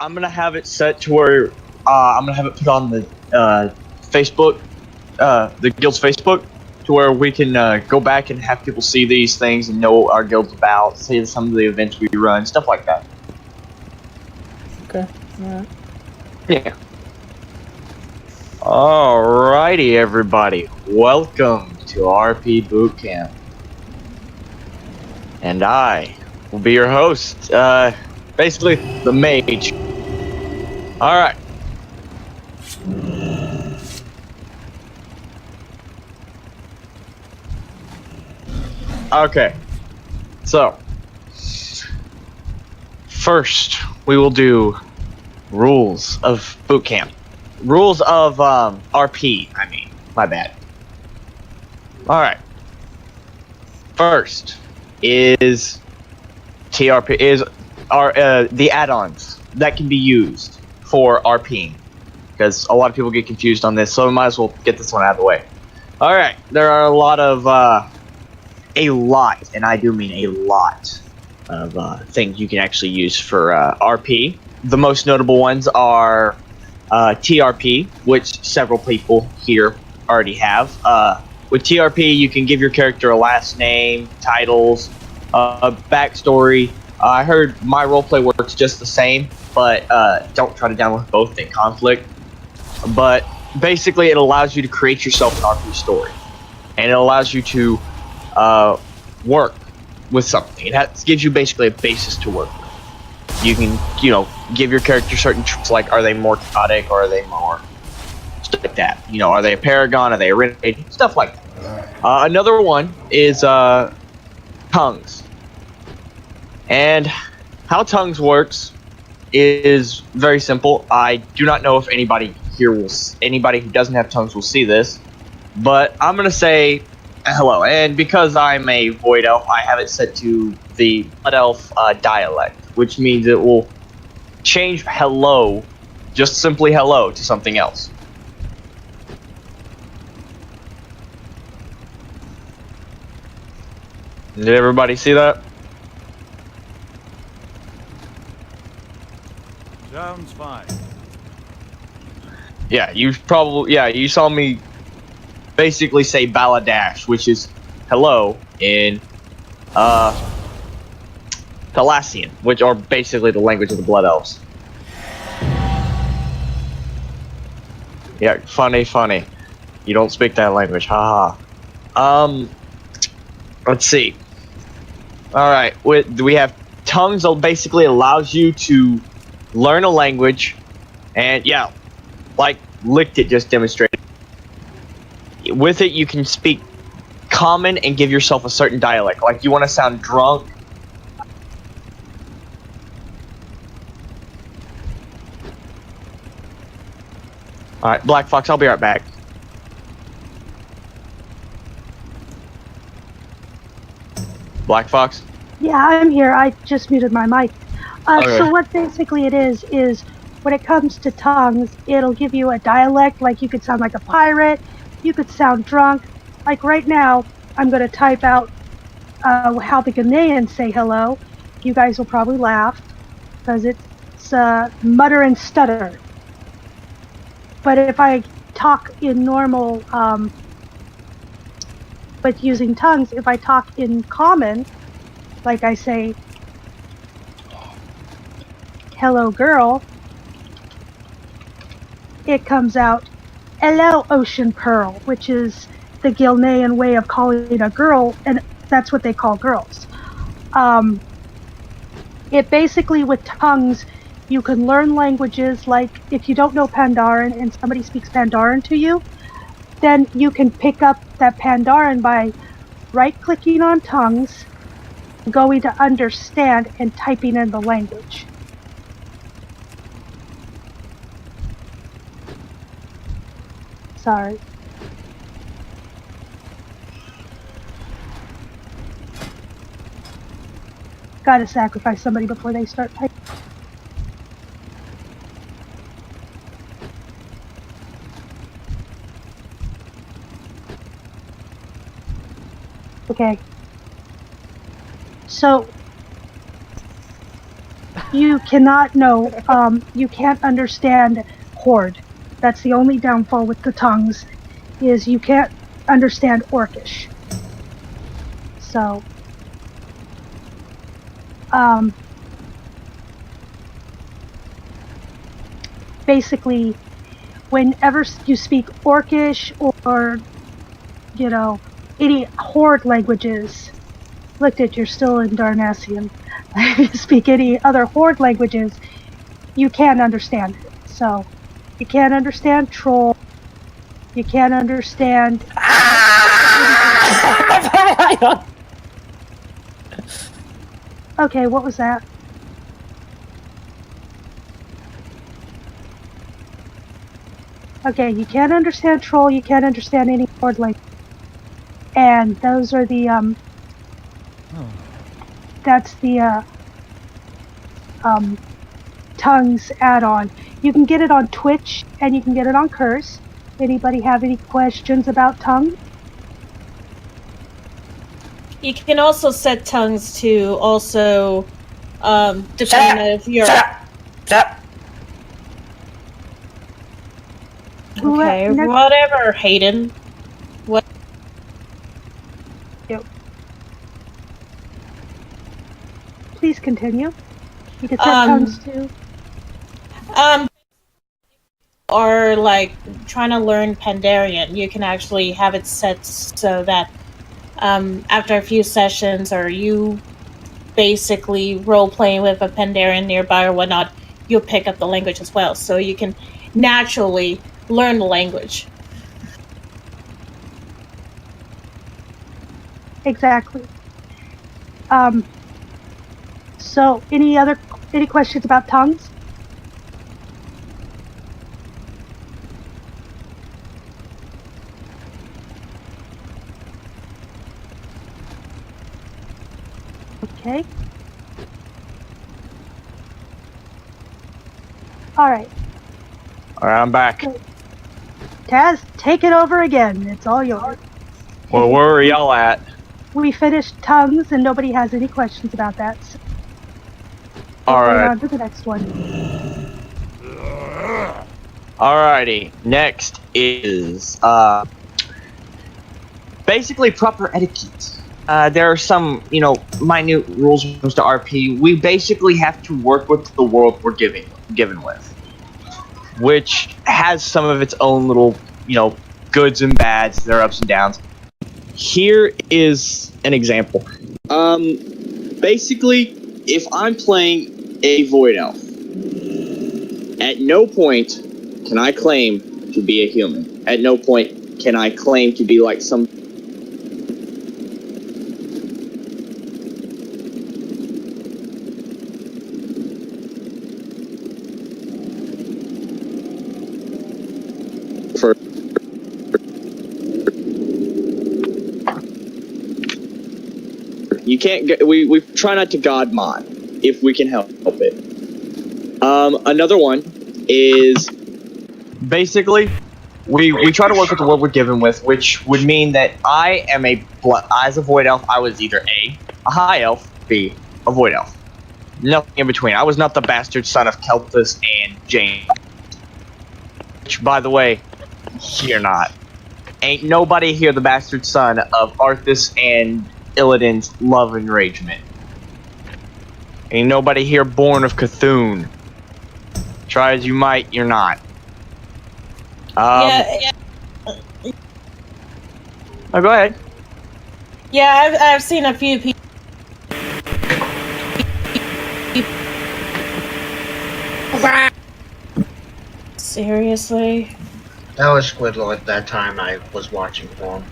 I'm gonna have it set to where I'm gonna have it put on the Facebook, the guild's Facebook, to where we can go back and have people see these things and know what our guild's about, see some of the events we run, stuff like that. Okay. Alright. Yeah. Alrighty, everybody. Welcome to RP Bootcamp. And I will be your host. Basically, the mage. Alright. Okay. So, first, we will do rules of Bootcamp. Rules of RP, I mean. My bad. Alright. First is TRP is the add-ons that can be used for RPing, because a lot of people get confused on this, so we might as well get this one out of the way. Alright, there are a lot, and I do mean a lot, of things you can actually use for RP. The most notable ones are TRP, which several people here already have. With TRP, you can give your character a last name, titles, backstory. I heard my roleplay works just the same, but don't try to download both, they conflict. But basically, it allows you to create yourself an RP story, and it allows you to work with something. It gives you basically a basis to work with. You can, give your character certain traits, like are they more chaotic or are they more stuff like that. Are they a paragon? Are they a renegade? Stuff like that. Another one is tongues. And how tongues works is very simple. I do not know if anybody who doesn't have tongues will see this, but I'm gonna say hello. And because I'm a void elf, I have it set to the blood elf dialect, which means it will change hello, just simply hello, to something else. Did everybody see that? Sounds fine. Yeah, you saw me basically say Baladash, which is hello in Thalassian, which are basically the language of the Blood Elves. Yeah, funny. You don't speak that language, haha. Let's see. Alright, we have tongues that basically allows you to learn a language, and yeah, like Licked It just demonstrated. With it, you can speak common and give yourself a certain dialect. Like, you want to sound drunk. Alright, Black Fox, I'll be right back. Black Fox? Yeah, I'm here. I just muted my mic. Okay. So what basically it is when it comes to tongues, it'll give you a dialect. Like, you could sound like a pirate, you could sound drunk. Like right now, I'm going to type out how the Ghanaians say hello. You guys will probably laugh, because it's mutter and stutter. But if I talk in normal, but using tongues, if I talk in common, like I say, hello girl, it comes out, hello Ocean Pearl, which is the Gilnean way of calling a girl, and that's what they call girls. It basically, with tongues, you can learn languages. Like, if you don't know Pandaren and somebody speaks Pandaren to you, then you can pick up that Pandaren by right-clicking on tongues, going to understand, and typing in the language. Sorry. Gotta sacrifice somebody before they start typing. Okay. So, You cannot know. You can't understand Horde. That's the only downfall with the tongues, is you can't understand Orcish. So, basically, whenever you speak Orcish or, any Horde languages, looked at you're still in Darnassian. If you speak any other Horde languages, you can't understand it. So, you can't understand Troll. You can't understand. Okay, what was that? Okay, you can't understand Troll, you can't understand any Horde language. And those are the, that's the, tongues add-on. You can get it on Twitch, and you can get it on Curse. Anybody have any questions about tongues? You can also set tongues to also, depending on if you're... Shut. Okay, whatever, Hayden. What? Yep. Please continue. You can set tongues too. Or like trying to learn Pandarian, you can actually have it set so that after a few sessions, or you basically role playing with a Pandarian nearby or whatnot, you'll pick up the language as well, so you can naturally learn the language. Exactly. So any questions about tongues? Okay. Alright. Alright, I'm back. Taz, take it over again. It's all yours. Well, where are y'all at? We finished tongues and nobody has any questions about that. So Alright. on to the next one. Alrighty. Next is basically proper etiquette. There are some, minute rules when it comes to RP. We basically have to work with the world we're given with, which has some of its own little, goods and bads, their ups and downs. Here is an example. Basically, if I'm playing a Void Elf, at no point can I claim to be a human. At no point can I claim to be like some... You can't get, we try not to god mod if we can help it. Another one is basically we try to work with the world we're given with, which would mean that I am as a Void Elf, I was either A High Elf, B, a Void Elf. Nothing in between. I was not the bastard son of Keltus and Jane. Which, by the way, you're not. Ain't nobody here the bastard son of Arthas and Illidan's love enragement. Ain't nobody here born of Cthulhu. Try as you might, you're not. Yeah. Oh, go ahead. Yeah, I've seen a few people. Seriously? That was Squidlow at that time I was watching for him.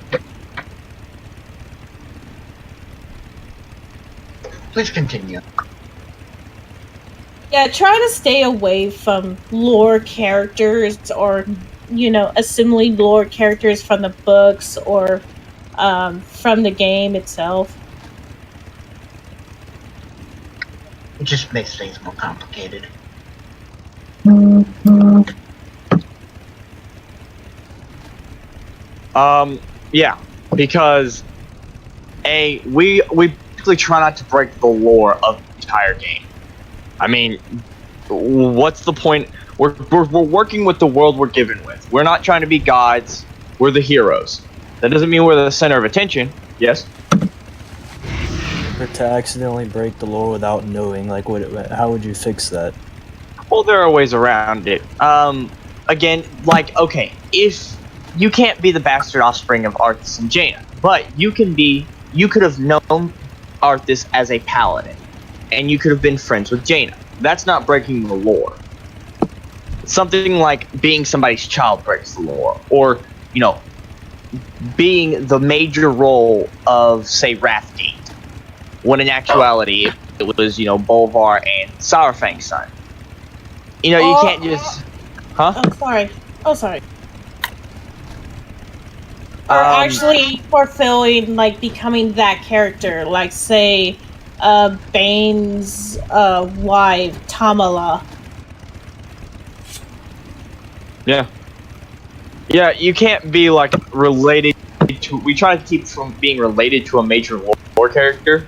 Please continue. Yeah, try to stay away from lore characters or, assembling lore characters from the books or from the game itself. It just makes things more complicated. Yeah, because we basically try not to break the lore of the entire game. I mean, what's the point? We're working with the world we're given with. We're not trying to be gods. We're the heroes. That doesn't mean we're the center of attention. Yes. Or to accidentally break the law without knowing, like, how would you fix that? Well, there are ways around it. Again, like, okay, if you can't be the bastard offspring of Arthas and Jaina, but you could have known Arthas as a paladin, and you could have been friends with Jaina. That's not breaking the lore. Something like being somebody's child breaks the lore, or, you know, being the major role of, say, Wrathgate, when in actuality it was, you know, Bolvar and Sourfang's son. You know, you can't just... Huh? Oh, sorry. Or actually fulfilling, like, becoming that character. Like, say, Bane's wife, Tamala. Yeah. Yeah, you can't be, like, related to... We try to keep from being related to a major lore character.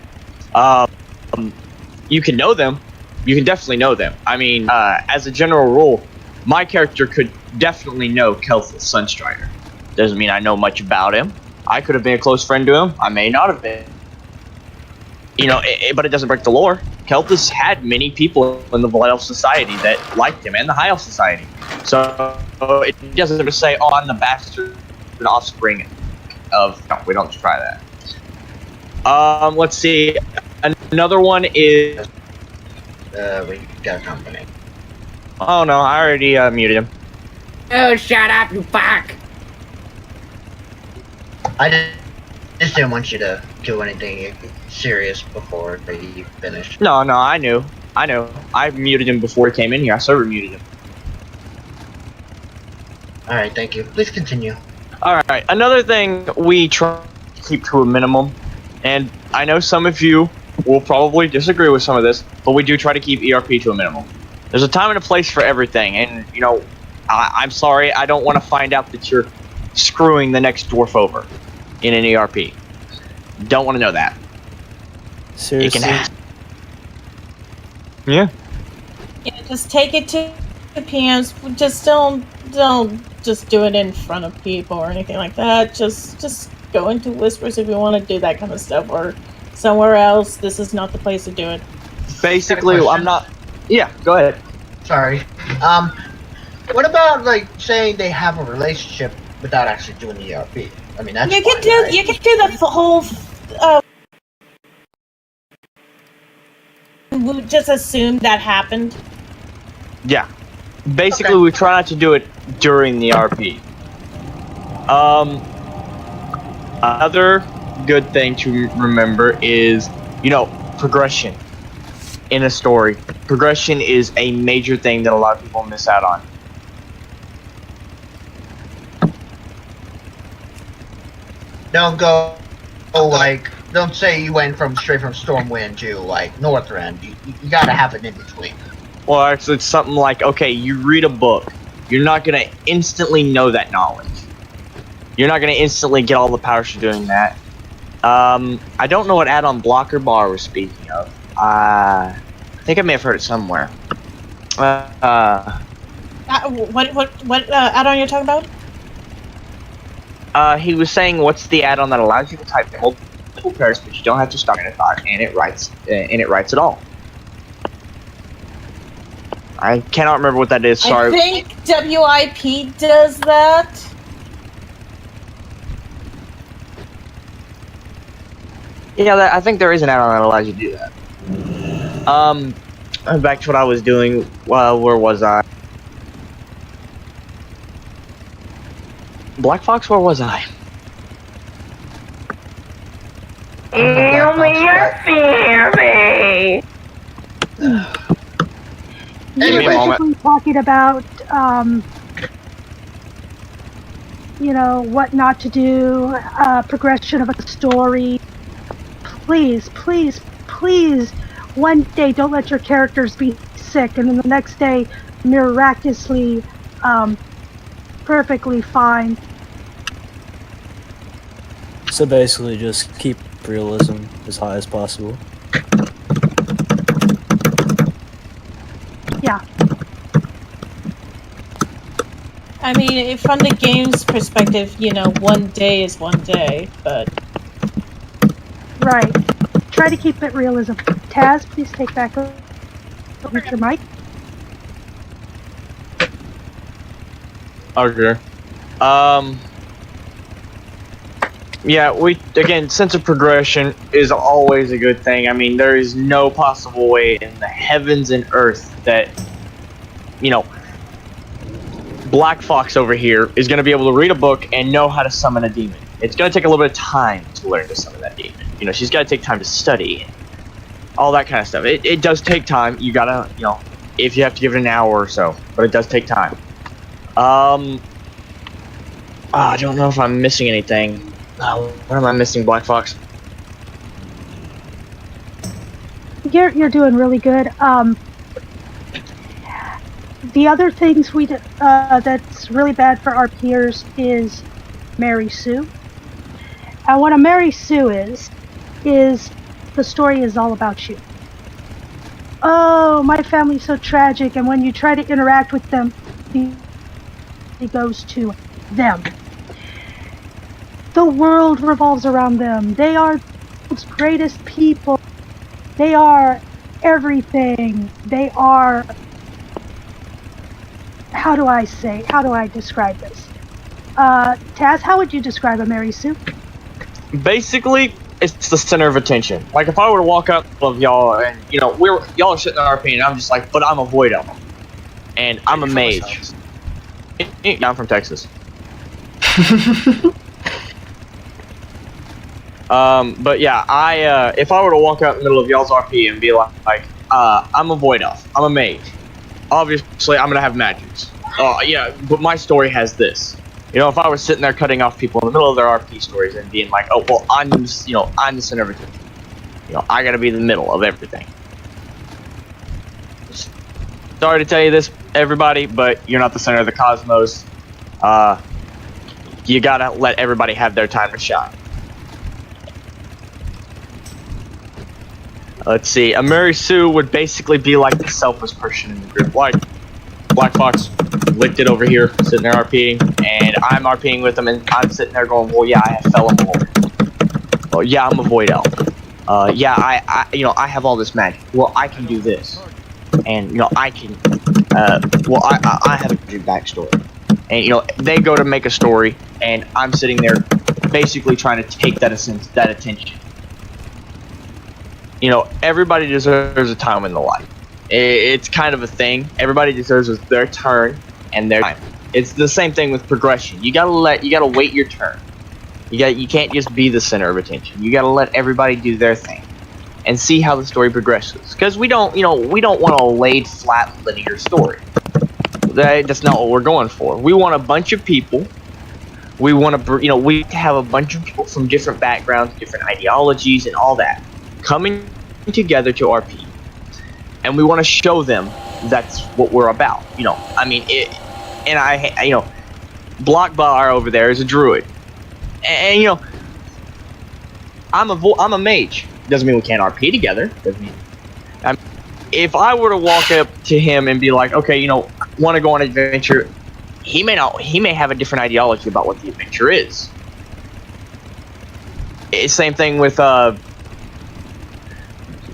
You can know them. You can definitely know them. I mean, as a general rule, my character could definitely know Kelthus Sunstrider. Doesn't mean I know much about him. I could have been a close friend to him. I may not have been. You know, but it doesn't break the lore. Kelthus had many people in the Blood Elf Society that liked him, and the High Elf Society. So it doesn't say, oh, I'm the bastard offspring of... No, we don't try that. Let's see. Another one is... We got company. Oh no, I already muted him. Oh, shut up, you fuck! I just didn't want you to do anything serious before you finish. No, I knew. I muted him before he came in here. I server muted him. Alright, thank you. Please continue. Alright, another thing we try to keep to a minimum, and I know some of you will probably disagree with some of this, but we do try to keep ERP to a minimum. There's a time and a place for everything, and, you know, I'm sorry, I don't want to find out that you're screwing the next dwarf over in an ERP. Don't want to know that. Seriously? It can happen. Yeah. Yeah, just take it to the PMs. Just don't just do it in front of people or anything like that. Just go into whispers if you want to do that kind of stuff, or somewhere else. This is not the place to do it. Basically, I'm not... Yeah, go ahead. Sorry. What about, like, saying they have a relationship without actually doing the ERP? I mean, that's You can fine, do right? you can do the whole. We just assume that happened. Yeah. Basically, Okay. we try not to do it during the RP. Another good thing to remember is, you know, progression in a story. Progression is a major thing that a lot of people miss out on. Don't go, like, don't say you went straight from Stormwind to, like, Northrend. You gotta have it in between. Well, actually, it's something like, okay, you read a book. You're not going to instantly know that knowledge. You're not going to instantly get all the powers for doing that. I don't know what add-on Blocker Bar was speaking of. I think I may have heard it somewhere. What add-on you're talking about? He was saying, what's the add-on that allows you to type multiple pairs, but you don't have to start in a thought, and it writes it all. I cannot remember what that is. Sorry. I think WIP does that. Yeah, I think there is an add-on that allows you to do that. Back to what I was doing. Well, where was I? Black Fox, where was I? You're Anyway. basically talking about, you know, what not to do, progression of a story. Please, please, please, one day don't let your characters be sick, and then the next day miraculously, perfectly fine. So basically, just keep realism as high as possible. I mean, from the game's perspective, you know, one day is one day, but Right. Try to keep it realism. Taz, please take back over your mic. Okay. Yeah, again, sense of progression is always a good thing. I mean, there is no possible way in the heavens and earth that, you know, Black Fox over here is going to be able to read a book and know how to summon a demon. It's going to take a little bit of time to learn to summon that demon. You know, she's got to take time to study, all that kind of stuff. It does take time. You got to, you know, if you have to give it an hour or so, but it does take time. I don't know if I'm missing anything. What am I missing, Black Fox? You're doing really good. The other things that's really bad for our peers is Mary Sue. And what a Mary Sue is the story is all about you. Oh, my family's so tragic, and when you try to interact with them, it goes to them. The world revolves around them. They are the world's greatest people. They are everything. They are... How do I describe this? Taz, how would you describe a Mary Sue? Basically, it's the center of attention. Like, if I were to walk up of y'all and, you know, y'all are sitting in RP and I'm just like, but I'm a void elf. And I'm a mage. I'm from Texas. But yeah, if I were to walk out in the middle of y'all's RP and be like, I'm a void elf, I'm a mage. Obviously, I'm gonna have magics. Yeah, but my story has this. You know, if I was sitting there cutting off people in the middle of their RP stories and being like, oh, well, I'm the center of attention. You know, I gotta be in the middle of everything. Sorry to tell you this, everybody, but you're not the center of the cosmos. You gotta let everybody have their time to shine. Let's see, a Mary Sue would basically be like the selfless person in the group. Like, Black Fox licked it over here, sitting there RPing, and I'm RPing with him, and I'm sitting there going, well, yeah, I have fell in the Lord. Oh, yeah, I'm a void elf. Yeah, I have all this magic. Well, I can do this. And, you know, I can, I have a good backstory. And, you know, they go to make a story, and I'm sitting there basically trying to take that attention. You know, everybody deserves a time in the life. It's kind of a thing. Everybody deserves their turn and their time. It's the same thing with progression. You gotta wait your turn. You can't just be the center of attention. You gotta let everybody do their thing and see how the story progresses. Because we don't want a laid flat linear story. That's not what we're going for. We want a bunch of people. We want to, we have a bunch of people from different backgrounds, different ideologies, and all that coming together to RP, and we want to show them that's what we're about. You know, I mean, Block Bar over there is a druid, and you know, I'm a mage. Doesn't mean we can't RP together. Doesn't mean. If I were to walk up to him and be like, okay, you know, want to go on an adventure, he may have a different ideology about what the adventure is. It's same thing with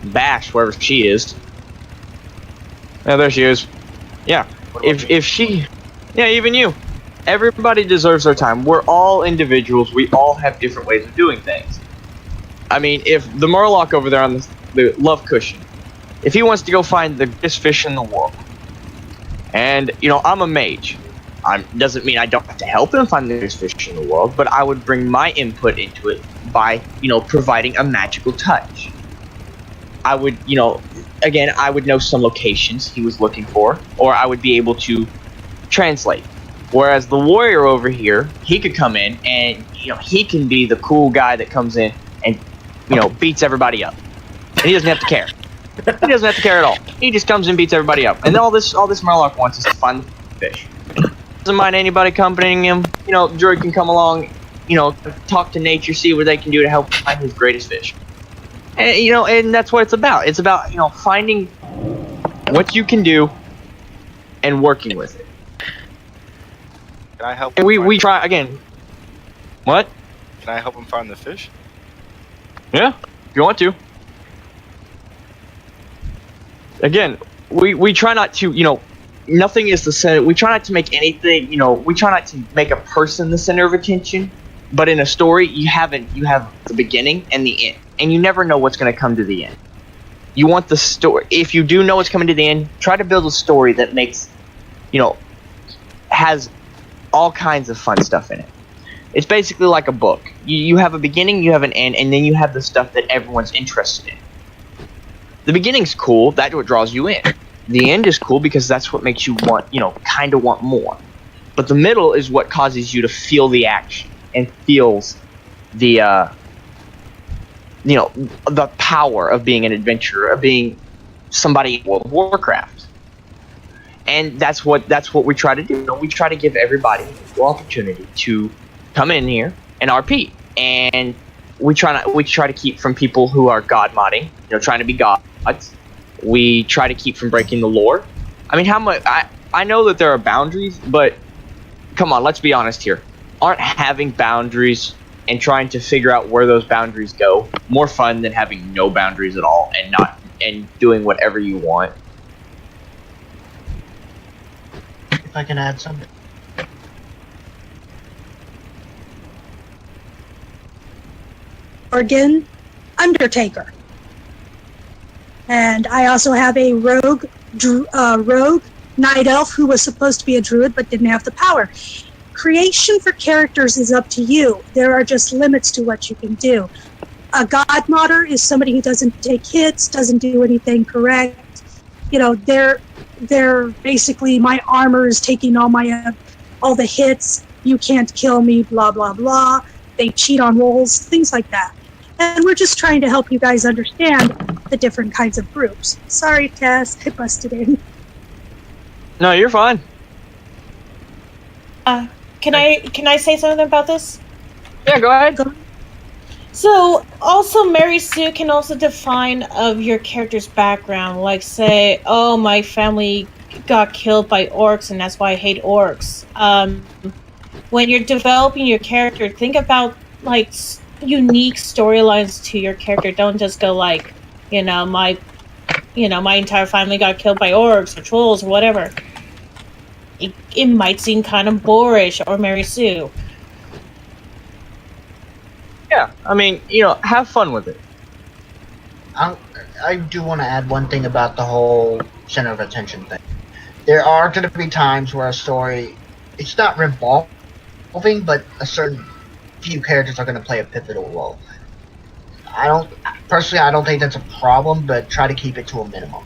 Bash, wherever she is. Oh, there she is. Yeah. If she, yeah, even you. Everybody deserves their time. We're all individuals. We all have different ways of doing things. I mean, if the Murloc over there on the love cushion, if he wants to go find the biggest fish in the world, and, you know, I'm a mage, doesn't mean I don't have to help him find the biggest fish in the world, but I would bring my input into it by, you know, providing a magical touch. I would, you know, again, I would know some locations he was looking for, or I would be able to translate. Whereas the warrior over here, he could come in and, you know, he can be the cool guy that comes in and, you know, beats everybody up. And he doesn't have to care. He doesn't have to care at all. He just comes and beats everybody up. And all this Murloc wants is to find the fish. Doesn't mind anybody accompanying him. You know, Druid can come along, you know, talk to nature, see what they can do to help find his greatest fish. And, you know, and that's what it's about. It's about, you know, finding what you can do and working with it. Can I help? And we try again. What? Can I help him find the fish? Yeah, if you want to. Again, we try not to, nothing is the center. We try not to make anything, we try not to make a person the center of attention. But in a story, you have the beginning and the end, and you never know what's going to come to the end. You want the story. If you do know what's coming to the end, try to build a story that makes, has all kinds of fun stuff in it. It's basically like a book. You have a beginning, you have an end, and then you have the stuff that everyone's interested in. The beginning's cool. That's what draws you in. The end is cool because that's what makes you want, kind of want more. But the middle is what causes you to feel the action and feels the, the power of being an adventurer, of being somebody in World of Warcraft. And that's what we try to do. We try to give everybody the opportunity to come in here and RP. And we try to keep from people who are god modding, trying to be gods. We try to keep from breaking the lore. I mean, how much I know that there are boundaries, but come on, let's be honest here. Aren't having boundaries and trying to figure out where those boundaries go more fun than having no boundaries at all and doing whatever you want? If I can add something. Organ Undertaker. And I also have a rogue night elf who was supposed to be a druid but didn't have the power. Creation for characters is up to you. There are just limits to what you can do. A god modder is somebody who doesn't take hits, doesn't do anything correct. They're basically, my armor is taking all the hits. You can't kill me, blah, blah, blah. They cheat on rolls, things like that. And we're just trying to help you guys understand the different kinds of groups. Sorry, Tess, I busted in. No, you're fine. Can I say something about this? Yeah, go ahead. So, also, Mary Sue can also define of your character's background. Like, say, oh, my family got killed by orcs, and that's why I hate orcs. When you're developing your character, think about, like, unique storylines to your character. Don't just go like, my entire family got killed by orcs or trolls or whatever. It might seem kind of boorish, or Mary Sue. Yeah, I mean, have fun with it. I do want to add one thing about the whole center of attention thing. There are going to be times where a story, it's not revolving, but a certain few characters are going to play a pivotal role. I don't think that's a problem, but try to keep it to a minimum.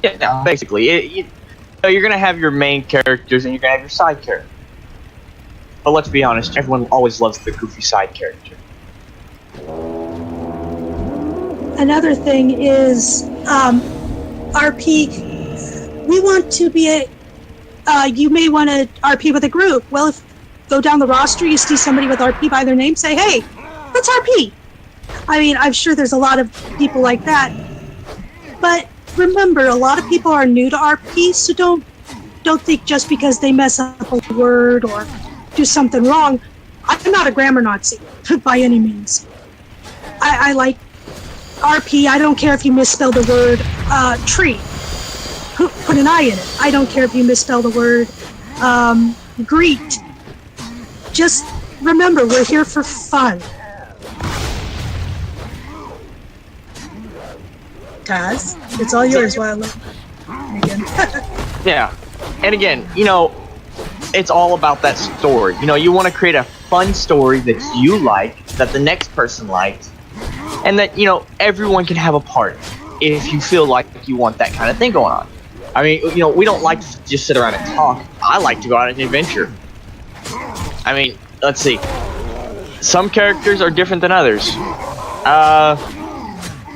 Yeah, no, basically, you're going to have your main characters and you're going to have your side characters. But let's be honest, everyone always loves the goofy side character. Another thing is RP. We want to be you may want to RP with a group. Well, if go down the roster, you see somebody with RP by their name, say, hey, let's RP. I mean, I'm sure there's a lot of people like that. But remember, a lot of people are new to RP, so don't think just because they mess up a word or do something wrong. I'm not a grammar Nazi by any means. I like RP. I don't care if you misspell the word tree. Put an I in it. I don't care if you misspell the word greet. Just remember, we're here for fun. Taz, it's all yours while I look again. Yeah. And again, it's all about that story. You want to create a fun story that you like, that the next person likes, and that, everyone can have a part if you feel like you want that kind of thing going on. I mean, we don't like to just sit around and talk. I like to go on an adventure. I mean, let's see. Some characters are different than others.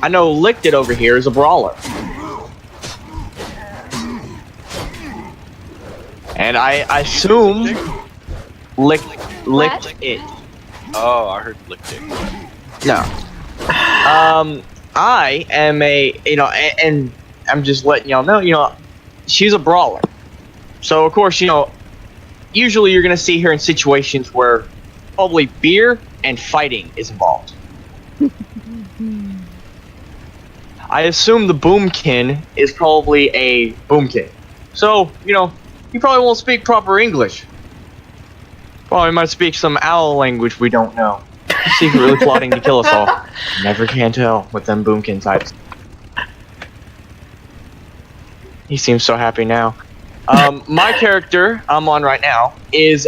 I know Licked It over here is a brawler. And I assume Licked It. Oh, I heard Licked It. No. I am and I'm just letting y'all know, she's a brawler. So, of course, usually you're going to see her in situations where probably beer and fighting is involved. I assume the boomkin is probably a boomkin. So, you know, he probably won't speak proper English. Probably might speak some owl language we don't know. Secretly plotting to kill us all. Never can tell with them boomkin types. He seems so happy now. My character I'm on right now is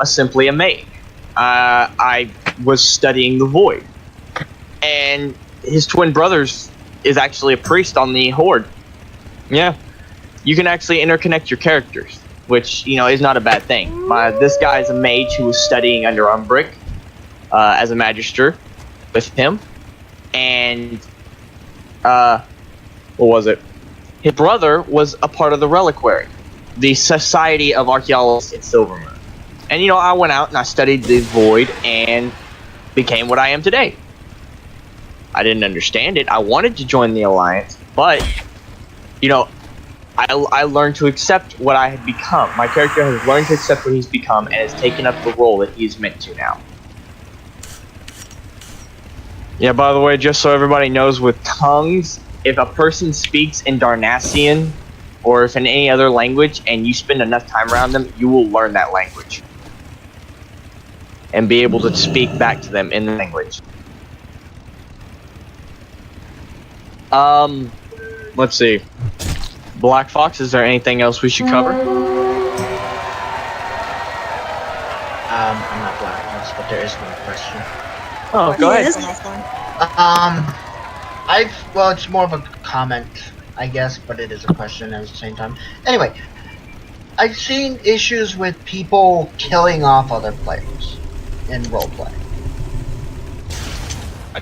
simply a mage. I was studying the void, and his twin brothers is actually a priest on the horde. Yeah, you can actually interconnect your characters, which is not a bad thing. This guy is a mage who was studying under Umbrick as a magister with him, and what was it? His brother was a part of the Reliquary, the Society of Archaeologists in Silvermoon. And I went out and I studied the void and became what I am today. I didn't understand it. I wanted to join the Alliance, but I learned to accept what I had become. My character has learned to accept what he's become and has taken up the role that he's meant to now. Yeah, by the way, just so everybody knows, with tongues, if a person speaks in Darnassian or if in any other language and you spend enough time around them, you will learn that language and be able to speak back to them in the language. Let's see. Black Fox, is there anything else we should cover? I'm not Black Fox, but there is one question. Oh, go ahead. This is a nice one. Well, it's more of a comment, I guess, but it is a question at the same time. Anyway, I've seen issues with people killing off other players in roleplay.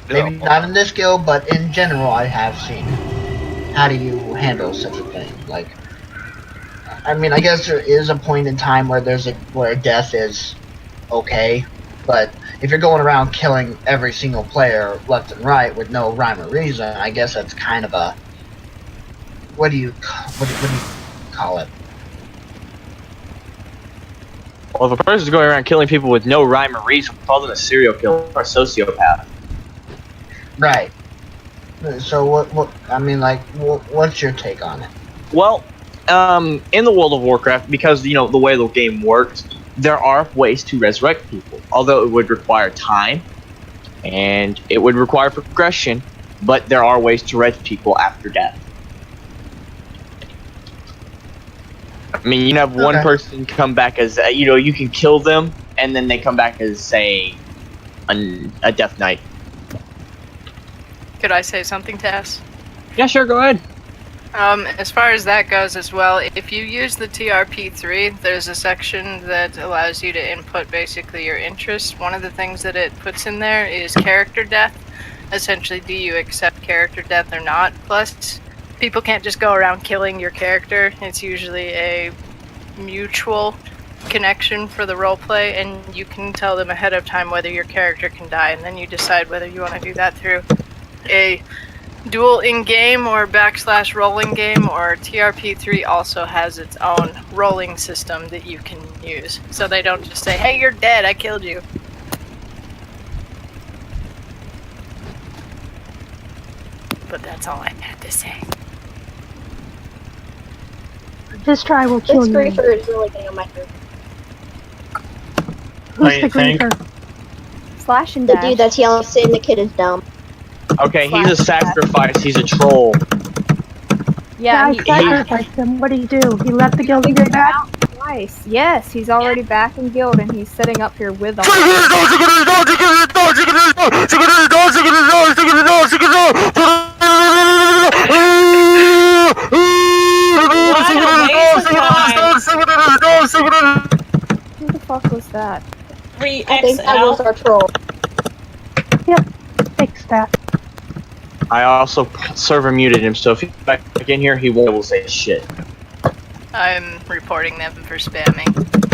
Maybe not in this guild, but in general, I have seen it. How do you handle such a thing? Like, I mean, I guess there is a point in time where where death is okay, but if you're going around killing every single player left and right with no rhyme or reason, I guess that's kind of a what do you call it? Well, if a person's going around killing people with no rhyme or reason, we call them a serial killer or a sociopath. Right. So what's your take on it? Well, in the World of Warcraft, because the way the game works, there are ways to resurrect people, although it would require time and it would require progression, but there are ways to res people after death. I mean, you have one person come back as you can kill them and then they come back as, say, a Death Knight. Could I say something, Tess? Yeah, sure, go ahead. As far as that goes as well, if you use the TRP3, there's a section that allows you to input basically your interests. One of the things that it puts in there is character death. Essentially, do you accept character death or not? Plus, people can't just go around killing your character. It's usually a mutual connection for the roleplay, and you can tell them ahead of time whether your character can die, and then you decide whether you want to do that through a dual in-game or / rolling game, or TRP3 also has its own rolling system that you can use. So they don't just say, hey, you're dead, I killed you. But that's all I had to say. This try will kill This you. griefer is really getting on my nerves. Who's the griefer? Slash and The dash. dude that's yelling Syndicate is dumb. Okay, he's a sacrifice. He's a troll. Yeah, I sacrificed him. What did he do? He left the guild and came back? twice. Yes, he's already back in guild and he's setting up here with us. Who the fuck was that? I think that was our troll. Yep, fix that. I also server muted him, so if he's back in here, he won't be able to say shit. I'm reporting them for spamming.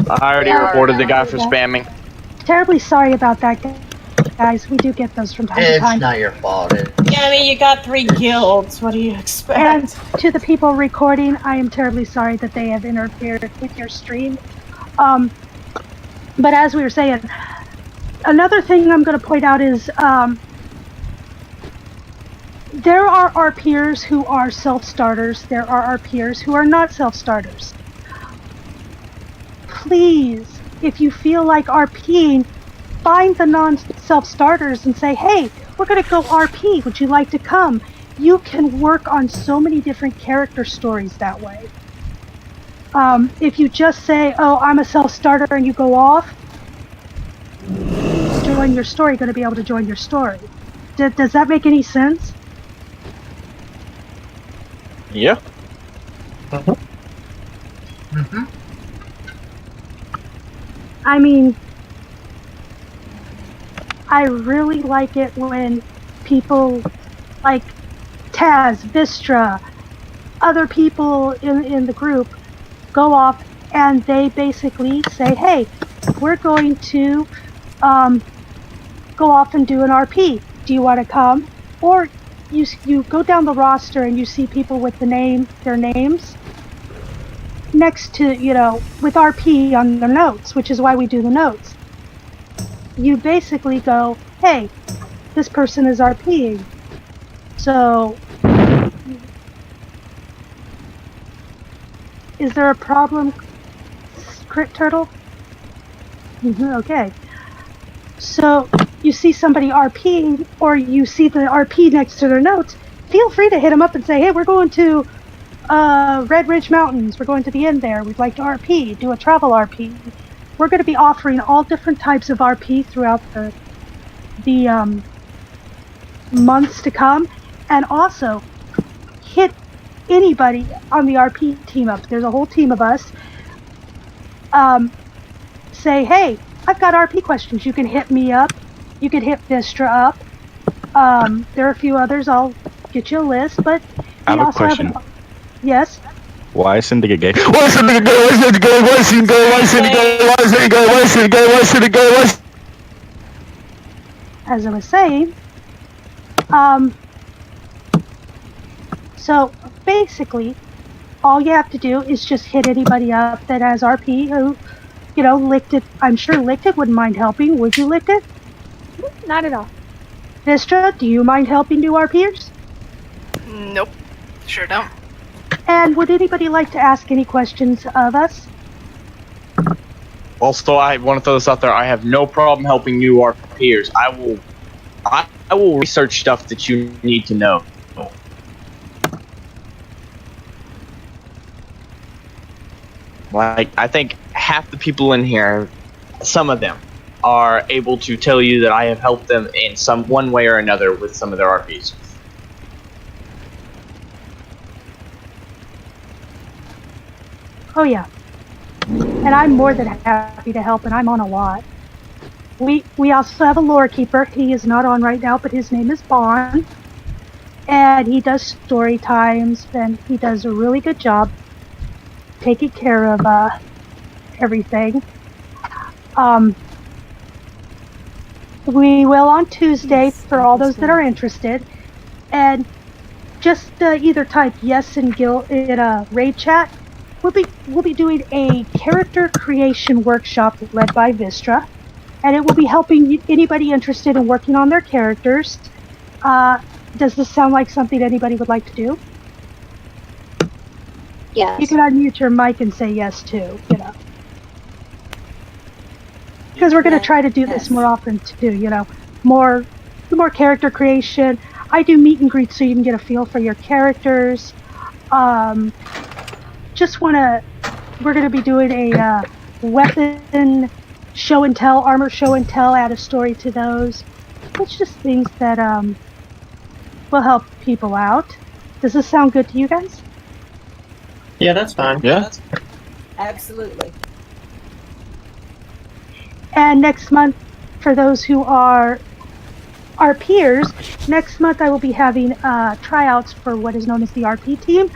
I already reported the guy for spamming. Terribly sorry about that, guys. We do get those from time to time. It's not your fault. Yeah, I mean, you got 3 guilds. What do you expect? And to the people recording, I am terribly sorry that they have interfered with your stream. But as we were saying, another thing I'm going to point out is there are our peers who are self-starters. There are our peers who are not self-starters. Please, if you feel like RPing, find the non-self-starters and say, hey, we're going to go RP. Would you like to come? You can work on so many different character stories that way. If you just say, oh, I'm a self-starter, and you go off, join your story, you're going to be able to join your story. Does that make any sense? Yeah. Mm-hmm. I mean, I really like it when people like Taz, Vistra, other people in the group go off and they basically say, hey, we're going to go off and do an RP. Do you want to come? Or you go down the roster and you see people with their names next to, with RP on their notes, which is why we do the notes. You basically go, hey, this person is RPing. So, is there a problem, Crit Turtle? Okay. So, you see somebody RPing, or you see the RP next to their notes, feel free to hit them up and say, hey, we're going to Red Ridge Mountains. We're going to the end there. We'd like to RP, do a travel RP. We're going to be offering all different types of RP throughout the months to come, and also hit anybody on the RP team up. There's a whole team of us. Say, hey, I've got RP questions. You can hit me up. You can hit Vistra up. There are a few others. I'll get you a list, but I have a question. Yes? Why is Syndicate gay? Why is Syndicate gay? Why is Syndicate gay? Why is Syndicate gay? Why is Syndicate gay? Why is Syndicate gay? Why is Syndicate gay? Why is Syndicate gay? Why is... As I was saying, so basically, all you have to do is just hit anybody up that has RP who, Licked It. I'm sure Licked It wouldn't mind helping. Would you, Licked It? Not at all. Vistra, do you mind helping new RPers? Nope. Sure don't. And would anybody like to ask any questions of us? Also, I want to throw this out there. I have no problem helping new RPers. I will research stuff that you need to know. Like, I think half the people in here, some of them, are able to tell you that I have helped them in one way or another with some of their RPs. Oh yeah. And I'm more than happy to help, and I'm on a lot. We also have a lore keeper. He is not on right now, but his name is Bond. And he does story times, and he does a really good job taking care of everything. We will on Tuesday for all those that are interested. And just either type yes in raid chat. We'll be doing a character creation workshop led by Vistra, and it will be helping anybody interested in working on their characters. Does this sound like something anybody would like to do? Yes. You can unmute your mic and say yes too, Because we're going to try to do this more often too, more character creation. I do meet and greets so you can get a feel for your characters. We're going to be doing a weapon show and tell, armor show and tell, add a story to those. It's just things that will help people out. Does this sound good to you guys? Yeah, that's fine. Yeah. Absolutely. And next month, for those who are our peers, next month I will be having tryouts for what is known as the RP team.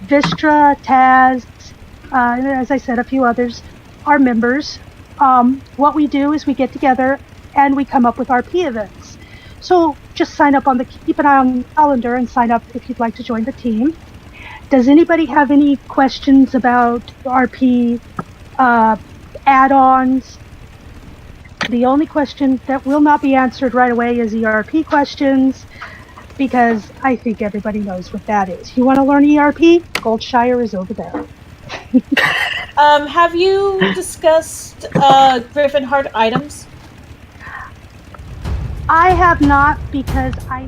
Vistra, Taz, and as I said, a few others are members. What we do is we get together and we come up with RP events. So just keep an eye on the calendar and sign up if you'd like to join the team. Does anybody have any questions about RP add-ons. The only question that will not be answered right away is ERP questions, because I think everybody knows what that is. You want to learn ERP? Goldshire is over there. Have you discussed Griffin Heart items? I have not, because I